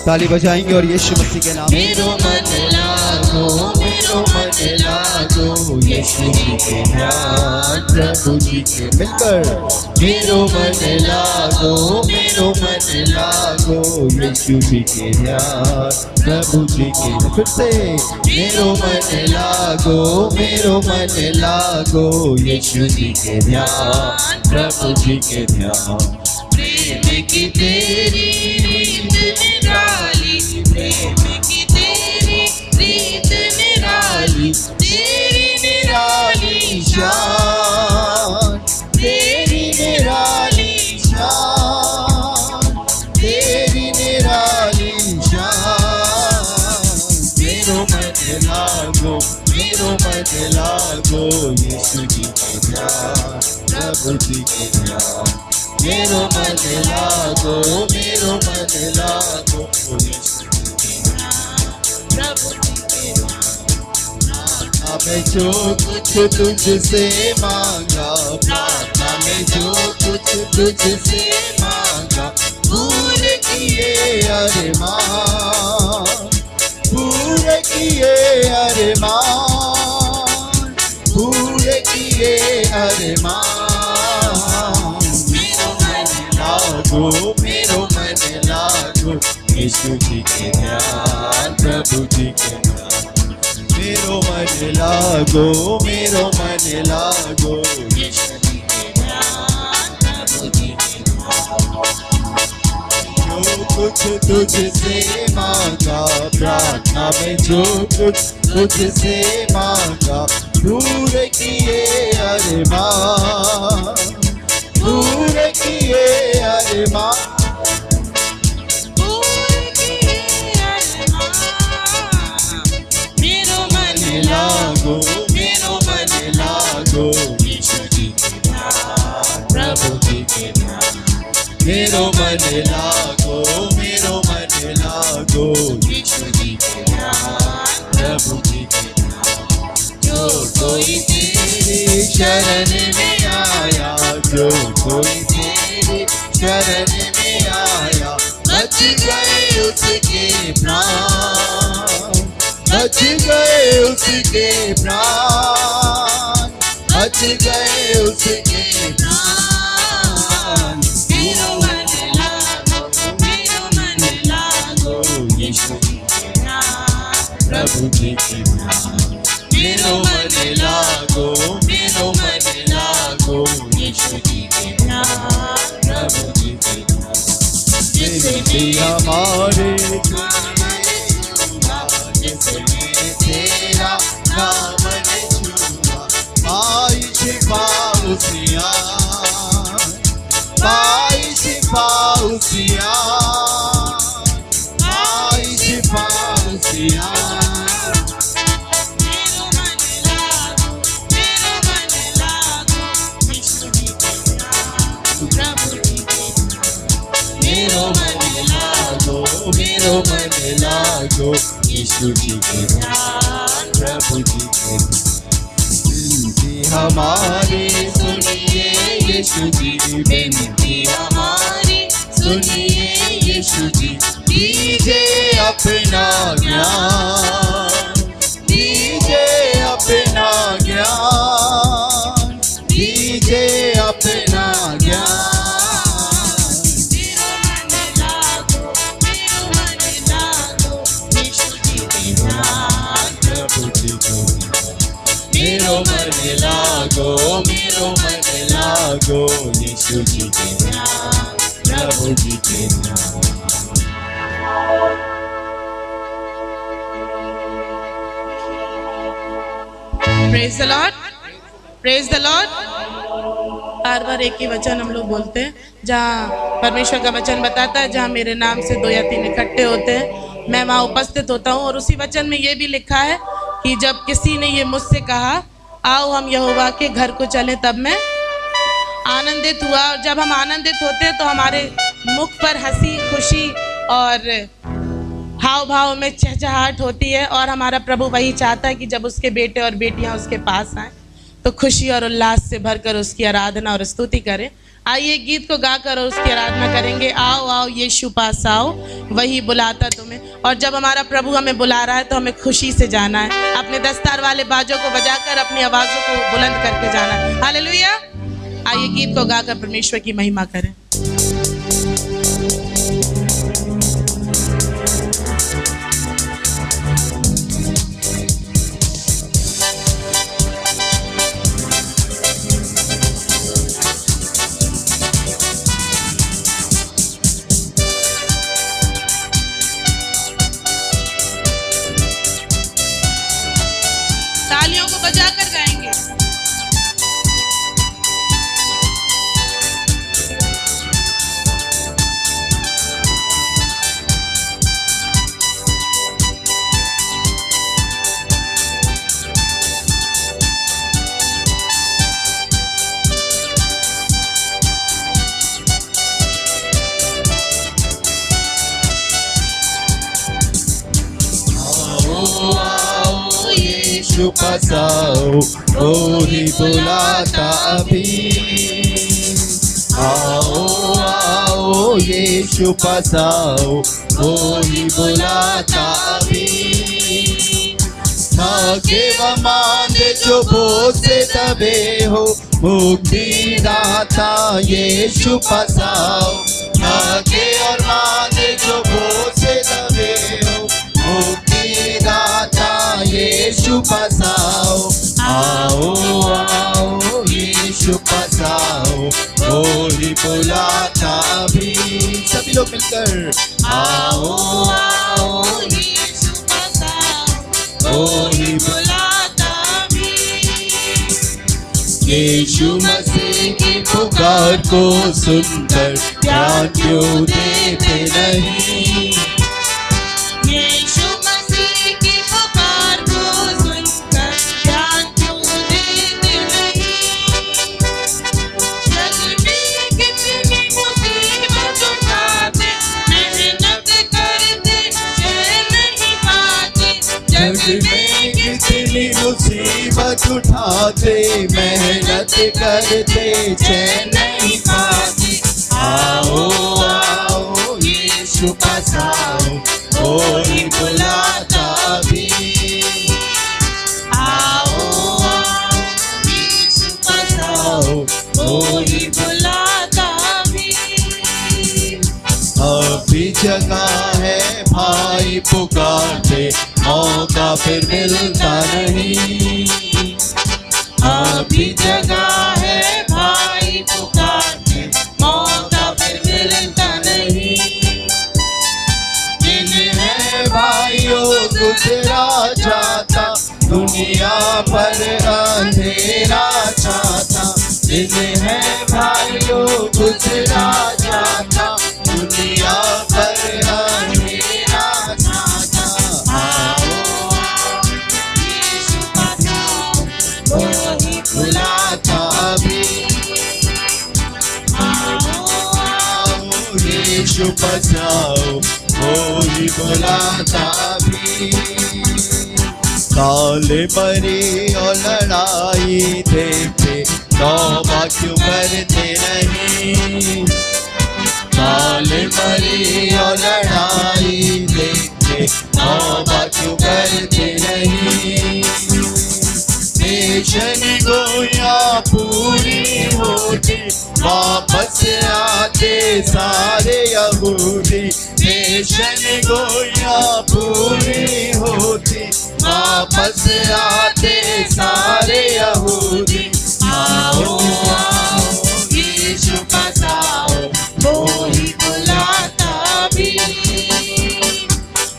ताली बजाएंगे और यीशु मसीह के नाम मेरो मन लागो यीशु जी के ध्यान प्रभु जी के मिलकर मेरो मन लागो यीशु जी के ध्यान प्रभु जी के फिर से मेरो मन लागो यीशु जी के ध्यान प्रभु जी के ध्यान प्रेम की तेरी रीत निराली प्रेम की तेरी रीत निराली तेरी निराली शान तेरी निराली शान तेरी निराली शान मेरो मन लागो यीशु जी के ध्यान प्रभु जी के ध्यान मेरो मन लागो यीशु जी के ध्यान प्रभु जी के ध्यान मैं जो कुछ तुझसे मांगा प्रार्थना में जो कुछ तुझसे मांगा पूरे किए अरमान पूरे किए अरमान पूरे किए अरमान मेरो मन लागो यीशु जी के ध्यान प्रभु जी के ध्यान मेरो मन लागो यीशु जी के ध्यान प्रभु जी के ध्यान जो कुछ तुझसे मांगा प्रार्थना में जो कुछ तुझसे मांगा पूरे किए अरमान पूरे किए अरमान मेरो मन लागो यीशु जी के ध्यान प्रभु जी के ध्यान मेरो मन लागो यीशु जी के ध्यान प्रभु जी के ध्यान जो कोई तेरी शरण में आया जो कोई तेरी शरण में आया बच गए उसके प्राण बच गए उसके प्राण बच गए उसके प्राण मेरो मन लागो यीशु जी के ध्यान प्रभु जी के ध्यान मेरो मन लागो यीशु जी के ध्यान प्रभु जी के ध्यान जिसने हमारे जिसने तेरा नाम छुआ पाई शिफा उसिया पाई शिफा उसिया पाई शिफा उसिया मेरो मन लागो यीशु जी के ध्यान प्रभु जी के ध्यान मेरो मन लागो यीशु जी के ध्यान प्रभु जी के विनती हमारी सुनिए यीशु जी विनती हमारी सुनिए यीशु जी दीजिए अपना ज्ञान दीजिए अपना ज्ञान दीजिए अपना ज्ञान मेरो मन लागो यीशु जी के ध्यान प्रभु जी के ध्यान praise the Lord, praise the Lord. बार बार एक ही वचन हम लोग बोलते हैं, जहाँ परमेश्वर का वचन बताता है जहाँ मेरे नाम से 2 या 3 इकट्ठे होते हैं मैं वहाँ उपस्थित होता हूँ। और उसी वचन में ये भी लिखा है कि जब किसी ने ये मुझसे कहा आओ हम यहोवा के घर को चलें, तब मैं आनंदित हुआ। और जब हम आनंदित होते हैं तो हमारे मुख पर हंसी खुशी और हाव भाव में चहचहाहट होती है। और हमारा प्रभु वही चाहता है कि जब उसके बेटे और बेटियां उसके पास आएं तो खुशी और उल्लास से भरकर उसकी आराधना और स्तुति करें। आइए गीत को गाकर और उसकी आराधना करेंगे। आओ आओ यीशु पास आओ, वही बुलाता तुम्हें। और जब हमारा प्रभु हमें बुला रहा है तो हमें खुशी से जाना है, अपने दस्तार वाले बाजों को बजाकर अपनी आवाज़ों को बुलंद करके जाना है। हालेलुया। आइए गीत को गाकर परमेश्वर की महिमा करें। तालियों को बजाकर गाएंगे। यीशु पास आओ, वो ही बुलाता अभी। आओ आओ यीशु पास आओ, वो ही बुलाता अभी। थके व मांदे जो बोझ से दबे हो, मुक्ति दाता यीशु पास आओ। थके और मांदे जो बोझ से दबे हो, मुक्ति दाता यीशु पास आओ। आओ आओ यीशु पास आओ, वो ही बुलाता अभी। सभी लोग मिलकर आओ आओ यीशु पास आओ, वो ही बुलाता अभी। यीशु मसीह की पुकार को सुनकर ध्यान क्यों देते नहीं। यीशु मसीह की पुकार को सुनकर ध्यान क्यों देते नहीं। जग में कितनी मुसीबत उठाते, मेहनत करते चैन नहीं पाते। जग में कितनी मुसीबत उठाते, मेहनत करते चैन नहीं पाते। आओ आओ यीशु पास आओ, वो ही बुलाता अभी। आओ आओ यीशु पास आओ, वो ही बुलाता अभी। अभी जगह है भाई पुकारते, मौका फिर मिलता नहीं। अभी जगह है भाई पुकारते, मौका फिर मिलता नहीं। दिन है भाइयों गुजरा जाता, दुनिया पर अंधेरा छाता। दिन है भाइयों गुजरा जाता, दुनिया पर अंधेरा छाता। आओ आओ यीशु पास आओ, वो ही बुलाता अभी। आओ आओ यीशु पास आओ, वो ही बुलाता अभी। काले मरी और लड़ाई देखते, तौबा क्यों करते नहीं। काले मरी और लड़ाई देखते, तौबा क्यों करते नहीं। पेशन गोया पूरी होती, वापस आते सारे यहूदी। पेशन गोया पूरी होती, वापस आते सारे यहूदी। आओ आओ यीशु पास आओ, वो ही बुलाता अभी।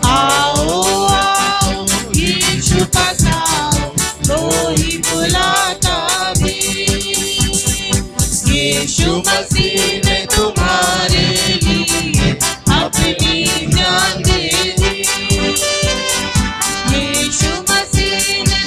आओ आओ यीशु पास आओ, वो ही बुलाता अभी। यीशु मसीह ने तुम्हारे लिए अपनी जान दे दी। यीशु मसीह ने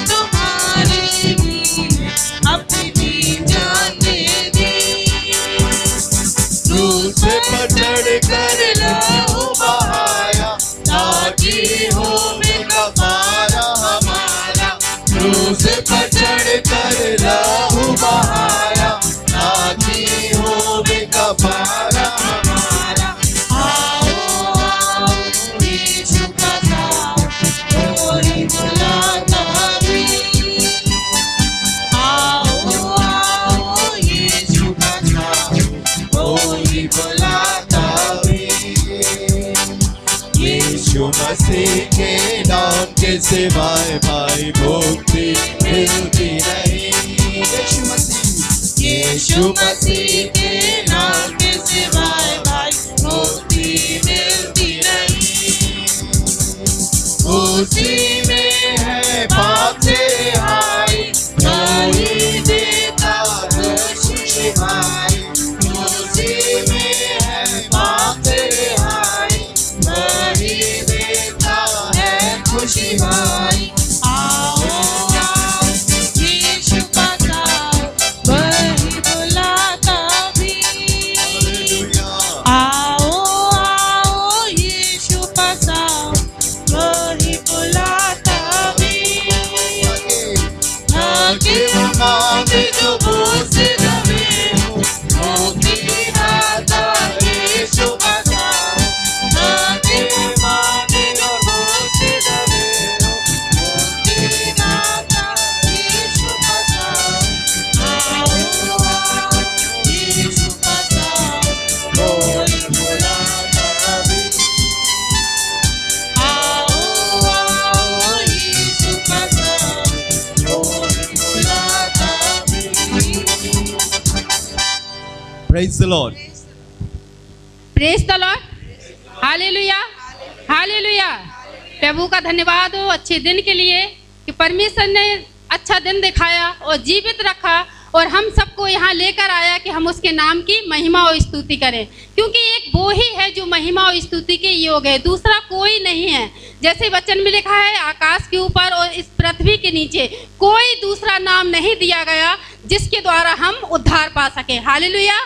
यीशु मसीह के नाम के सिवाय भाई मुक्ति मिलती नहीं। यीशु मसीह के नाम के सिवाय भाई मुक्ति मिलती नहीं। उसी में है पाप से रिहाई, वही देता खुशी भाई। उसी में है पाप से रिहाई, वही देता है खुशी भाई। आओ आओ यीशु पास आओ, वही बुलाता भी। आओ आओ यीशु पास आओ, वही बुलाता भी। आगे मांगे जो मुझसे दबे हो, मुक्ति दाता यीशु पास आओ। आगे मांगे जो मुझसे दबे हो, मुक्ति दाता यीशु पास आओ। आओ आओ यीशु पास आओ, वही बुलाता भी। आओ आओ यीशु पास आओ, वही बुलाता भी। Praise the Lord. Praise the Lord, hallelujah, hallelujah. प्रभु का धन्यवाद हो अच्छे दिन के लिए कि परमेश्वर ने अच्छा दिन दिखाया और जीवित रखा और हम सबको यहाँ लेकर आया कि हम उसके नाम की महिमा और स्तुति करें, क्योंकि एक वो ही है जो महिमा और स्तुति के योग है, दूसरा कोई नहीं है। जैसे वचन में लिखा है, आकाश के ऊपर और इस पृथ्वी के नीचे कोई दूसरा नाम नहीं दिया गया जिसके द्वारा हम उद्धार पा सके। Hallelujah,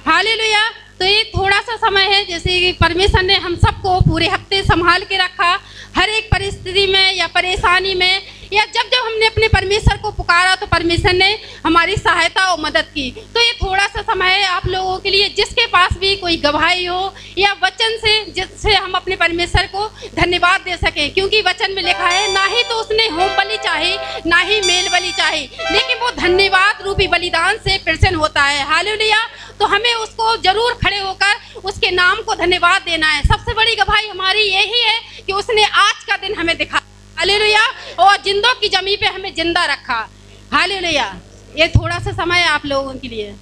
hallelujah. तो ये थोड़ा सा समय है, जैसे कि परमेश्वर ने हम सबको पूरे हफ्ते संभाल के रखा, हर एक परिस्थिति में या परेशानी में या जब जब हमने अपने परमेश्वर को पुकारा तो परमेश्वर ने हमारी सहायता और मदद की। तो ये थोड़ा सा समय है आप लोगों के लिए, जिसके पास भी कोई गवाही हो या वचन से जिससे हम अपने परमेश्वर को धन्यवाद दे सकें, क्योंकि वचन में लिखा है ना ही तो उसने होम बलि चाही ना ही मेल बलि चाही, लेकिन वो धन्यवाद रूपी बलिदान से प्रसन्न होता है। हालेलुया। तो हमें उसको जरूर खड़े होकर उसके नाम को धन्यवाद देना है। सबसे बड़ी गवाही हमारी यही है कि उसने आज का दिन हमें दिखा, हालेलुया, और जिंदों की जमी पे हमें जिंदा रखा। हालेलुया। ये थोड़ा सा समय है आप लोगों के लिए।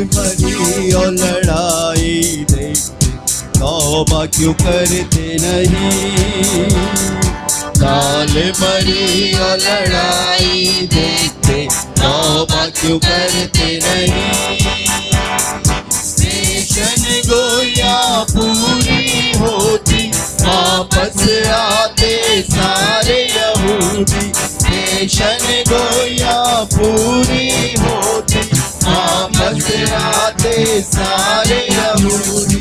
मरी और लड़ाई देखते तौबा क्यों करते नहीं। काल मरी और लड़ाई देखते तौबा क्यों करते नहीं। पेशन गोया पूरी होती वापस आते सारे यहूदी। पेशन गोया पूरी होती वापस आते सारे यहूदी।